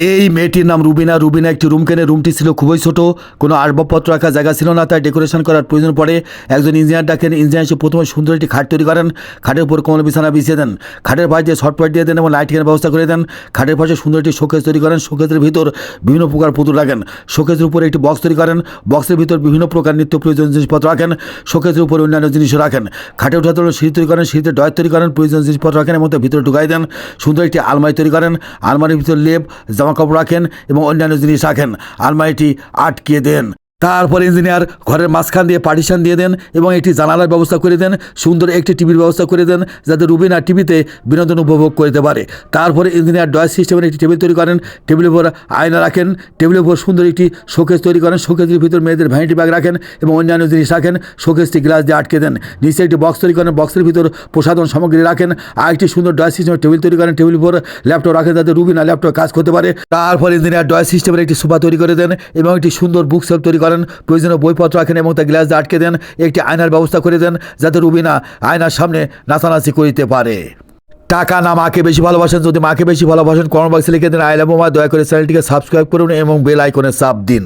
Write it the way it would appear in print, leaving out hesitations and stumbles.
এই মেয়েটির নাম রুবিনা। রুবিনা একটি রুম কেনে। রুমটি ছিল খুবই ছোট, কোনো আসবাবপত্র রাখার জায়গা ছিল না, তাই ডেকোরেশন করার প্রয়োজন পড়ে। একজন ইঞ্জিনিয়ার ডাকেন। ইঞ্জিনিয়ার এসে প্রথমে সুন্দর একটি খাট তৈরি করেন। খাটের উপর কোমল বিছানা বিছিয়ে দেন, খাটের পাশে দিয়ে সফটওয়্যার দিয়ে দেন এবং লাইটিংয়ের ব্যবস্থা করে দেন। খাটের পাশে সুন্দর একটি শোকেস তৈরি করেন। শোকেসের ভিতর বিভিন্ন প্রকার পুতুল রাখেন। শোকেসের উপরে একটি বক্স তৈরি করেন। বক্সের ভিতর বিভিন্ন প্রকার নিত্য প্রয়োজনীয় জিনিসপত্র রাখেন। শোকেসের উপরে অন্যান্য জিনিসও রাখেন। খাটে ওঠার জন্য সিঁড়ি তৈরি করেন। সিঁড়িতে ড্রয়ার তৈরি করেন। প্রয়োজনীয় জিনিসপত্র রাখেন এবং তার ভিতরে ঢুকাই দেন। সুন্দর একটি আলমারি তৈরি করেন। আলমারির ভিতর লেপ, জামা কাপড় রাখেন এবং অন্যান্য জিনিস রাখেন। আলমারিটি আটকে দেন। তারপর ইঞ্জিনিয়ার ঘরের মাঝখান দিয়ে পার্টিশন দিয়ে দেন এবং একটি জানালার ব্যবস্থা করে দেন। সুন্দর একটি টিভির ব্যবস্থা করে দেন যাতে রুবিনা টিভিতে বিনোদন উপভোগ করতে পারে। তারপরে ইঞ্জিনিয়ার ডয়ার সিস্টেমের একটি টেবিল তৈরি করেন। টেবিলের উপর আয়না রাখেন। টেবিলের উপর সুন্দর একটি শোকেস তৈরি করেন। শোকেসের ভিতর মেয়েদের ভ্যানিটি ব্যাগ রাখেন এবং অন্যান্য জিনিস রাখেন। শোকেসটি গ্লাস দিয়ে আটকে দেন। নিচে একটি বক্স তৈরি করেন। বক্সের ভিতর প্রসাধন সামগ্রী রাখেন। আর একটি সুন্দর ডয়ার সিস্টেমের টেবিল তৈরি করেন। টেবিলের উপর ল্যাপটপ রাখেন যাতে রুবিনা ল্যাপটপ কাজ করতে পারে। তারপর ইঞ্জিনিয়ার ডয়ার সিস্টেমের একটি সোফা তৈরি করে দেন এবং একটি সুন্দর বুক সেলফ তৈরি করেন। প্রয়োজনীয় বইপত্র রাখেন এবং তা গ্লাস দিয়ে আটকে দেন। একটি আয়নার ব্যবস্থা করে দেন যাতে রুবিনা আয়নার সামনে নাচানাচি করিতে পারে। টাকা না মাকে বেশি ভালোবাসেন? যদি মাকে বেশি ভালোবাসেন কমেন্ট বক্সে লিখে দেন আই লাভ মা। দয়া করে চ্যানেলটিকে সাবস্ক্রাইব করুন এবং বেল আইকনে চাপ দিন।